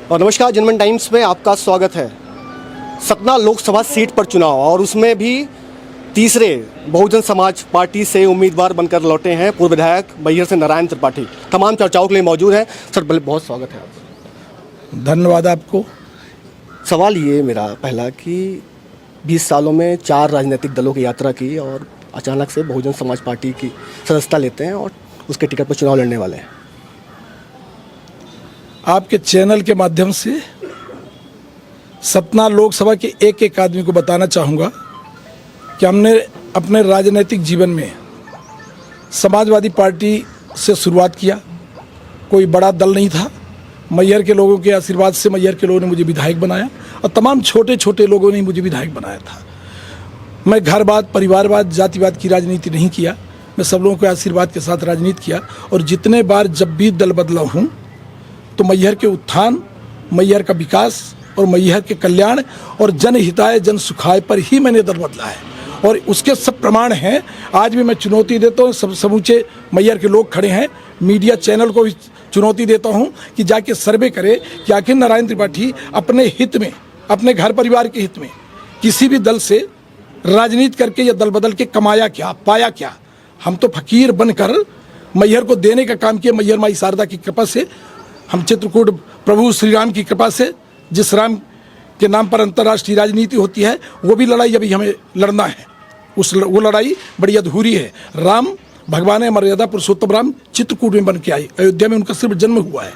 और नमस्कार, जनमन टाइम्स में आपका स्वागत है। सतना लोकसभा सीट पर चुनाव और उसमें भी तीसरे बहुजन समाज पार्टी से उम्मीदवार बनकर लौटे हैं पूर्व विधायक मैहर से नारायण त्रिपाठी। तमाम चर्चाओं के लिए मौजूद हैं। सर बहुत स्वागत है आपका। धन्यवाद आपको। सवाल ये मेरा पहला कि 20 सालों में 4 राजनीतिक दलों की यात्रा की और अचानक से बहुजन समाज पार्टी की सदस्यता लेते हैं और उसके टिकट पर चुनाव लड़ने वाले हैं। आपके चैनल के माध्यम से सतना लोकसभा के एक एक आदमी को बताना चाहूँगा कि हमने अपने राजनीतिक जीवन में समाजवादी पार्टी से शुरुआत किया। कोई बड़ा दल नहीं था। मैहर के लोगों के आशीर्वाद से मैहर के लोगों ने मुझे विधायक बनाया और तमाम छोटे छोटे लोगों ने मुझे विधायक बनाया था। मैं घरवाद, परिवारवाद, जातिवाद की राजनीति नहीं किया। मैं सब लोगों के आशीर्वाद के साथ राजनीति किया और जितने बार जब भी दल बदला हूँ तो मैहर के उत्थान, मैहर का विकास और मैहर के कल्याण और जनहिताय जन सुखाय पर ही मैंने दल बदला है और उसके सब प्रमाण हैं। आज भी मैं चुनौती देता हूँ, सब समूचे मैहर के लोग खड़े हैं, मीडिया चैनल को भी चुनौती देता हूँ कि जाके सर्वे करे कि आखिर नारायण त्रिपाठी अपने हित में, अपने घर परिवार के हित में किसी भी दल से राजनीति करके या दल बदल के कमाया क्या, पाया क्या। हम तो फकीर बनकर मैहर को देने का काम किया। मैहर माई शारदा की कृपा से, हम चित्रकूट प्रभु श्री राम की कृपा से, जिस राम के नाम पर अंतर्राष्ट्रीय राजनीति होती है, वो भी लड़ाई अभी हमें लड़ना है। वो लड़ाई बड़ी अधूरी है। राम भगवान मर्यादा पुरुषोत्तम राम चित्रकूट में बन के आए, अयोध्या में उनका सिर्फ जन्म हुआ है।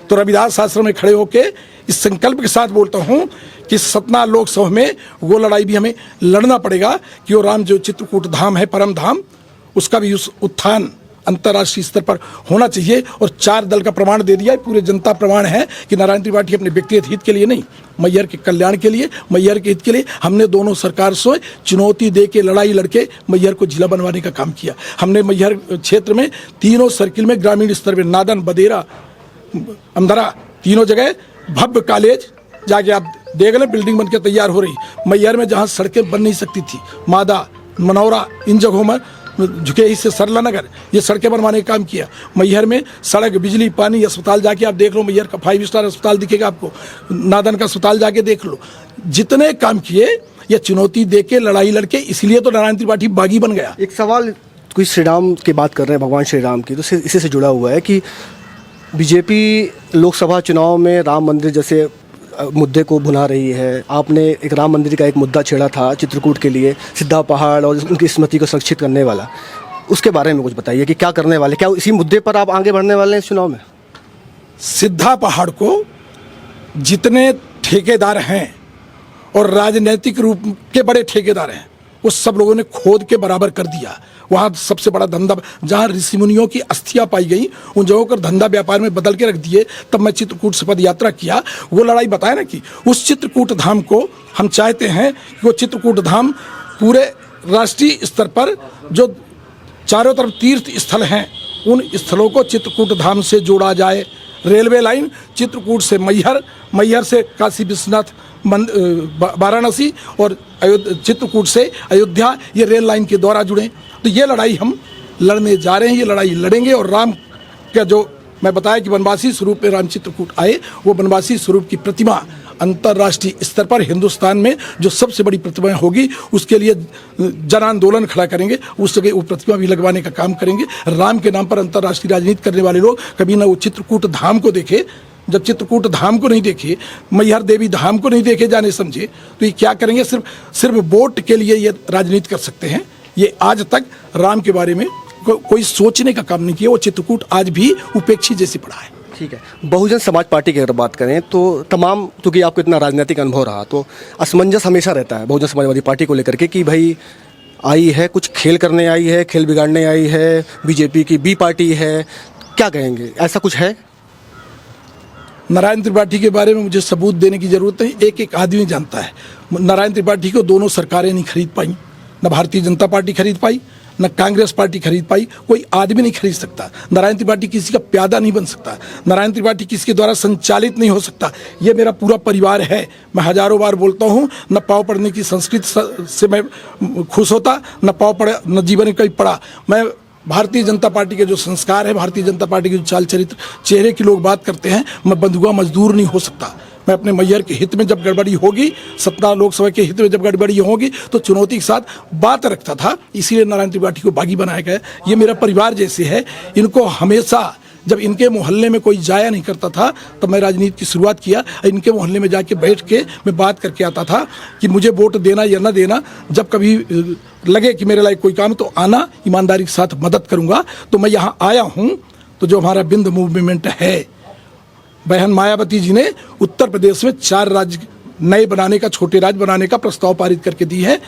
तो रविदास आश्रम में खड़े होकर इस संकल्प के साथ बोलता हूँ कि सतना लोकसभा में वो लड़ाई भी हमें लड़ना पड़ेगा कि वो राम जो चित्रकूट धाम है, परम धाम, उसका भी उस उत्थान अंतर्राष्ट्रीय स्तर पर होना चाहिए। और 4 दल का प्रमाण दे दिया है, पूरे जनता प्रमाण है कि नारायण त्रिपाठी अपने व्यक्तिगत हित के लिए नहीं, मैहर के कल्याण के लिए, मैहर के हित के लिए हमने दोनों सरकार से चुनौती दे के लड़ाई लड़के मैहर को जिला बनवाने का काम किया। हमने मैहर क्षेत्र में तीनों सर्किल में ग्रामीण स्तर में नादन, बदेरा, अंधरा, तीनों जगह भव्य कॉलेज जाके आप देख लें, बिल्डिंग बनकर तैयार हो रही। मैहर में जहाँ सड़कें बन नहीं सकती थी, मादा, मनौरा, इन जगहों में झुके ही से सरला नगर, ये सड़कें बनवाने का काम किया। मैहर में सड़क, बिजली, पानी, अस्पताल जाके आप देख लो। मैहर का 5 स्टार अस्पताल दिखेगा आपको, नादन का अस्पताल जाके देख लो। जितने काम किए ये चुनौती दे के लड़ाई लड़के, इसलिए तो नारायण त्रिपाठी बागी बन गया। एक सवाल, कोई श्री राम की बात कर रहे हैं, भगवान श्री राम की, तो इसी से जुड़ा हुआ है कि बीजेपी लोकसभा चुनाव में राम मंदिर जैसे मुद्दे को भुना रही है। आपने एक राम मंदिर का एक मुद्दा छेड़ा था चित्रकूट के लिए, सिद्धा पहाड़ और उनकी स्मृति को सुरक्षित करने वाला। उसके बारे में कुछ बताइए कि क्या करने वाले, क्या इसी मुद्दे पर आप आगे बढ़ने वाले हैं इस चुनाव में? सिद्धा पहाड़ को जितने ठेकेदार हैं और राजनीतिक रूप के बड़े ठेकेदार हैं, वो सब लोगों ने खोद के बराबर कर दिया। वहाँ सबसे बड़ा धंधा, जहाँ ऋषि मुनियों की अस्थियां पाई गई, उन जगहों को धंधा व्यापार में बदल के रख दिए। तब मैं चित्रकूट से पद यात्रा किया, वो लड़ाई बताया ना कि उस चित्रकूट धाम को हम चाहते हैं कि वो चित्रकूट धाम पूरे राष्ट्रीय स्तर पर जो चारों तरफ तीर्थ स्थल हैं, उन स्थलों को चित्रकूट धाम से जोड़ा जाए। रेलवे लाइन चित्रकूट से मैहर, मैहर से काशी विश्वनाथ वाराणसी और चित्रकूट से अयोध्या, ये रेल लाइन के द्वारा जुड़े। तो ये लड़ाई हम लड़ने जा रहे हैं, ये लड़ाई लड़ेंगे। और राम का जो मैं बताया कि वनवासी स्वरूप में राम चित्रकूट आए, वो वनवासी स्वरूप की प्रतिमा अंतर्राष्ट्रीय स्तर पर हिंदुस्तान में जो सबसे बड़ी प्रतिमा होगी, उसके लिए जन आंदोलन खड़ा करेंगे। उस जगह वो प्रतिमा भी लगवाने का काम करेंगे। राम के नाम पर अंतर्राष्ट्रीय राजनीति करने वाले लोग कभी ना वो चित्रकूट धाम को देखे। जब चित्रकूट धाम को नहीं देखे, मैहर देवी धाम को नहीं देखे, जाने समझे, तो ये क्या करेंगे? सिर्फ वोट के लिए ये राजनीति कर सकते हैं। ये आज तक राम के बारे में कोई सोचने का काम नहीं किया। वो चित्रकूट आज भी उपेक्षी जैसे पड़ा है। ठीक है, बहुजन समाज पार्टी की अगर बात करें तो तमाम, क्योंकि आपको इतना राजनीतिक अनुभव रहा, तो असमंजस हमेशा रहता है बहुजन समाजवादी पार्टी को लेकर के कि भाई आई है, कुछ खेल करने आई है, खेल बिगाड़ने आई है, बीजेपी की बी पार्टी है, क्या कहेंगे? ऐसा कुछ है? नारायण त्रिपाठी के बारे में मुझे सबूत देने की जरूरत है। एक एक आदमी जानता है। नारायण त्रिपाठी को दोनों सरकारें नहीं खरीद पाई, न भारतीय जनता पार्टी खरीद पाई, न कांग्रेस पार्टी खरीद पाई। कोई आदमी नहीं खरीद सकता। नारायण त्रिपाठी किसी का प्यादा नहीं बन सकता। नारायण त्रिपाठी किसी के द्वारा संचालित नहीं हो सकता। ये मेरा पूरा परिवार है। मैं हजारों बार बोलता हूँ, न पाँव पढ़ने की संस्कृति से मैं खुश होता, न पाँव पढ़े, न जीवन में कभी पढ़ा। मैं भारतीय जनता पार्टी के जो संस्कार है, भारतीय जनता पार्टी के जो चाल चरित्र, चेहरे की लोग बात करते हैं, मैं बंधुआ मजदूर नहीं हो सकता। मैं अपने मैयर के हित में जब गड़बड़ी होगी, सतना लोकसभा के हित में जब गड़बड़ी होगी, तो चुनौती के साथ बात रखता था। इसीलिए नारायण त्रिपाठी को बागी बनाया गया। ये मेरा परिवार जैसे है। इनको हमेशा जब इनके मोहल्ले में कोई जाया नहीं करता था, तब मैं राजनीति की शुरुआत किया। इनके मोहल्ले में जाके बैठ के मैं बात करके आता था कि मुझे वोट देना या न देना। जब कभी लगे कि मेरे लायक कोई काम तो आना, ईमानदारी के साथ मदद करूंगा। तो मैं यहाँ आया हूँ। तो जो हमारा बिंद मूवमेंट है, बहन मायावती जी ने उत्तर प्रदेश में 4 राज्य नए बनाने का, छोटे राज्य बनाने का प्रस्ताव पारित करके दी है।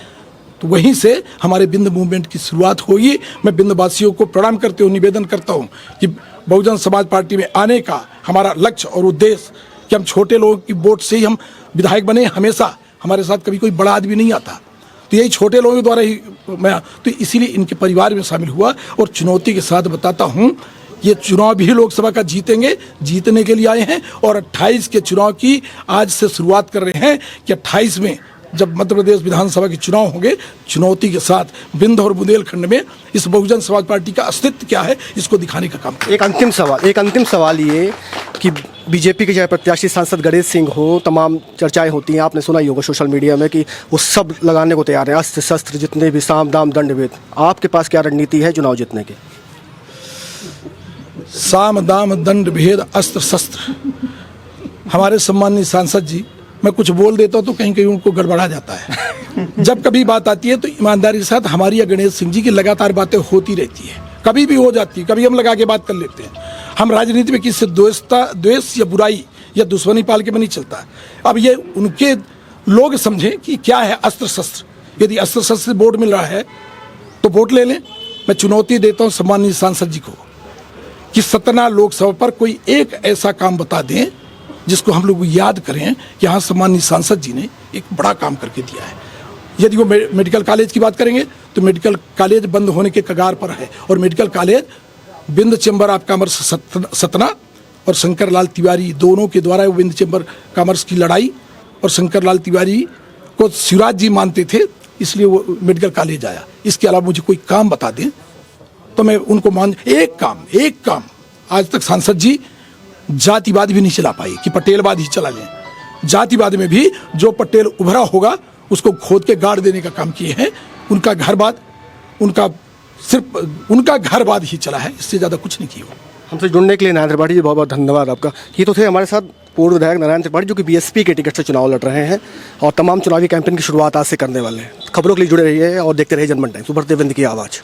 तो वहीं से हमारे बिंद मूवमेंट की शुरुआत होगी। मैं बिंदवासियों को प्रणाम करते हुए निवेदन करता हूं कि बहुजन समाज पार्टी में आने का हमारा लक्ष्य और उद्देश्य कि हम छोटे लोगों की वोट से ही हम विधायक बने। हमेशा हमारे साथ कभी कोई बड़ा आदमी नहीं आता, तो यही छोटे लोगों के द्वारा ही मैं, तो इसीलिए इनके परिवार में शामिल हुआ। और चुनौती के साथ बताता हूँ, ये चुनाव भी लोकसभा का जीतेंगे, जीतने के लिए आए हैं। और 28 के चुनाव की आज से शुरुआत कर रहे हैं कि 28 में जब मध्य प्रदेश विधानसभा के चुनाव होंगे, चुनौती के साथ बिंद और बुंदेलखंड में इस बहुजन समाज पार्टी का अस्तित्व क्या है, इसको दिखाने का काम। एक अंतिम सवाल ये कि बीजेपी के चाहे प्रत्याशी सांसद गणेश सिंह हो, तमाम चर्चाएं होती हैं, आपने सुना ही होगा सोशल मीडिया में कि वो सब लगाने को तैयार हैं, अस्त्र शस्त्र जितने भी, साम दाम दंड भेद। आपके पास क्या रणनीति है चुनाव जीतने की? साम दाम दंड भेद अस्त्र शस्त्र। हमारे सम्माननीय सांसद जी, मैं कुछ बोल देता हूं तो कहीं कहीं उनको गड़बड़ा जाता है। जब कभी बात आती है तो ईमानदारी के साथ हमारी या गणेश सिंह जी की लगातार बातें होती रहती है, कभी भी हो जाती है, कभी हम लगा के बात कर लेते हैं। हम राजनीति में किसी से द्वेष या बुराई या दुश्मनी पाल के में नहीं चलता। अब ये उनके लोग समझें कि क्या है अस्त्र शस्त्र। यदि अस्त्र शस्त्र से वोट मिल रहा है तो वोट ले लें। मैं चुनौती देता हूँ सम्माननीय सांसद जी को कि सतना लोकसभा पर कोई एक ऐसा काम बता दें जिसको हम लोग याद करें कि हाँ, सम्माननीय सांसद जी ने एक बड़ा काम करके दिया है। यदि वो मेडिकल कॉलेज की बात करेंगे तो मेडिकल कॉलेज बंद होने के कगार पर है। और medical college Bind chamber of commerce Satna और शंकर लाल तिवारी दोनों के द्वारा, वो बिंद चैम्बर कॉमर्स की लड़ाई, और शंकर लाल तिवारी को शिवराज जी मानते थे, इसलिए वो मेडिकल कॉलेज आया। इसके अलावा मुझे कोई काम बता दें तो मैं उनको मान। एक काम आज तक सांसद जी जातिवाद भी नहीं चला पाई कि पटेलवाद ही चला लें। जातिवाद में भी जो पटेल उभरा होगा उसको खोद के गाड़ देने का काम किए हैं। उनका घरवाद, सिर्फ उनका घरवाद ही चला है, इससे ज़्यादा कुछ नहीं किया। हमसे जुड़ने के लिए नारायण त्रिपाठी जी बहुत बहुत धन्यवाद आपका। ये तो थे हमारे साथ पूर्व विधायक नारायण त्रिपाठी, जो कि बीएसपी के टिकट से चुनाव लड़ रहे हैं और तमाम चुनावी कैंपेन की शुरुआत आज से करने वाले हैं। खबरों के लिए जुड़े रहिए और देखते रहिए जनमन टाइम्स। उभरते बिंद की आवाज़।